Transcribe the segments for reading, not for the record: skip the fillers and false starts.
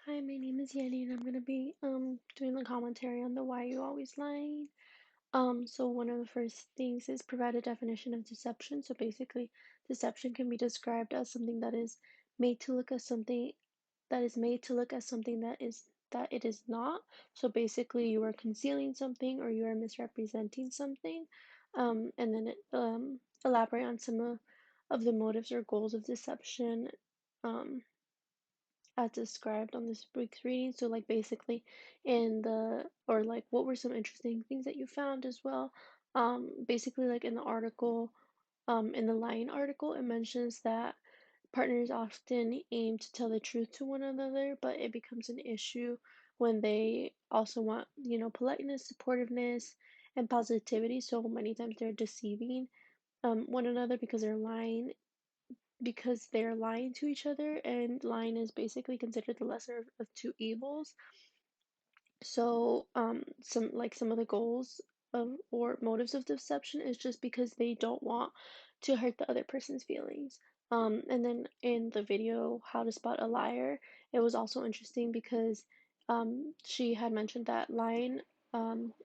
Hi, my name is Yenny, and I'm gonna be doing the commentary on the Why You Always Lying. So one of the first things is provide a definition of deception. So basically, deception can be described as something that is made to look as something that it is not. So basically, you are concealing something or you are misrepresenting something. And then elaborate on of the motives or goals of deception. Um, as described on this week's reading. So, like, basically, or like, what were some interesting things that you found as well? Basically, like in the article, in the Lying article, it mentions that partners often aim to tell the truth to one another, but it becomes an issue when they also want, politeness, supportiveness, and positivity. So many times they're deceiving one another because they're lying to each other, and lying is basically considered the lesser of two evils. So, some of the goals of or motives of deception is just because they don't want to hurt the other person's feelings. And then in the video, How to Spot a Liar, it was also interesting because she had mentioned that lying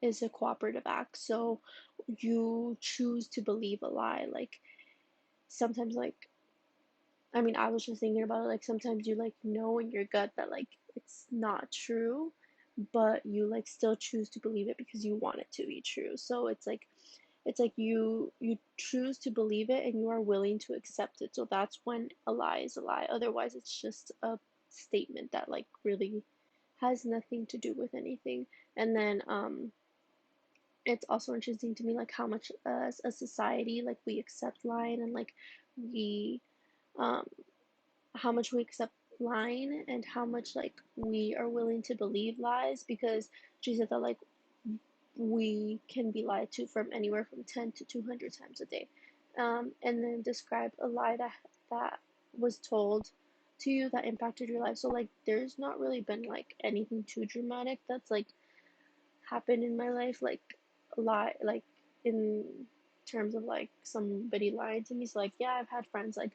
is a cooperative act. So you choose to believe a lie. Like sometimes, I mean, I was just thinking about it, like sometimes you like know in your gut that like it's not true, but you like still choose to believe it because you want it to be true. So it's like you choose to believe it and you are willing to accept it. So that's when a lie is a lie. Otherwise, it's just a statement that like really has nothing to do with anything. And then it's also interesting to me like how much as a society like we accept lying and like we um how much we accept lying and how much like we are willing to believe lies because she said that like we can be lied to from anywhere from 10 to 200 times a day. And then describe a lie that was told to you that impacted your life. So like there's not really been like anything too dramatic that's like happened in my life, like a lie, like in terms of like somebody lying to me. So like yeah, I've had friends like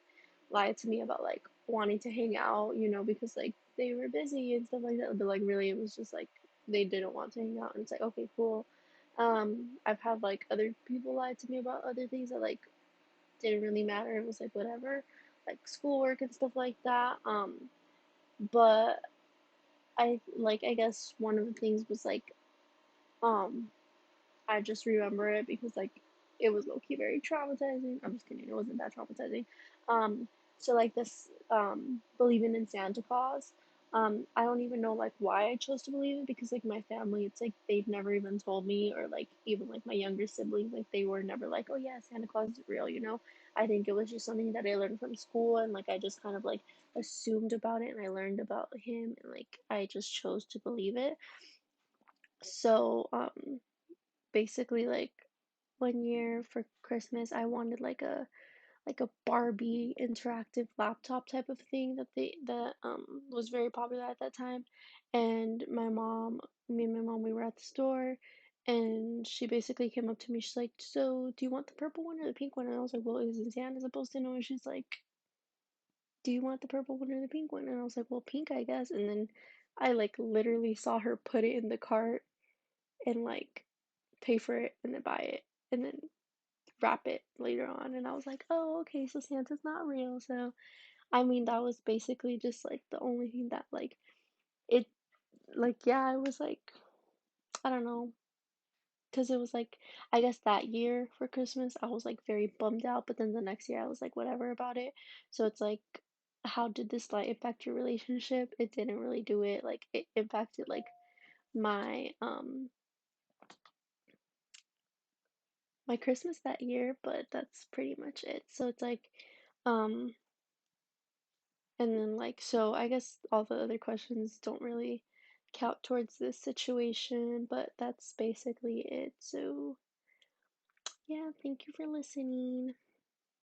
lie to me about like wanting to hang out, because like they were busy and stuff like that. But like really, it was just like they didn't want to hang out, and it's like okay, cool. I've had like other people lie to me about other things that like didn't really matter. It was like whatever, like schoolwork and stuff like that. But I guess one of the things was like um I just remember it because like it was low key very traumatizing. I'm just kidding, it wasn't that traumatizing. Um, so like this believing in Santa Claus. I don't even know like why I chose to believe it because like my family, it's like they've never even told me or like even like my younger siblings, like they were never like, oh yeah, Santa Claus is real. I think it was just something that I learned from school and like I just kind of like assumed about it and I learned about him and like I just chose to believe it. So, basically like 1 year for Christmas I wanted like a Barbie interactive laptop type of thing that was very popular at that time. And me and my mom, we were at the store and she basically came up to me. She's like, "So, do you want the purple one or the pink one?" And I was like, "Well, isn't Santa supposed to know?" And she's like, "Do you want the purple one or the pink one?" And I was like, "Well, pink, I guess." And then I like literally saw her put it in the cart and like pay for it and then buy it and then wrap it later on. And I was like, oh, okay, so Santa's not real. So, I mean, that was basically just like the only thing that, like, it, like, yeah, I was like, I don't know, because it was like, I guess that year for Christmas, I was like very bummed out. But then the next year, I was like, whatever about it. So it's like, how did this like affect your relationship? It didn't really do it. Like, it impacted like my, my Christmas that year, but that's pretty much it. So it's like, um, and then so I guess all the other questions don't really count towards this situation, but that's basically it. So yeah, thank you for listening.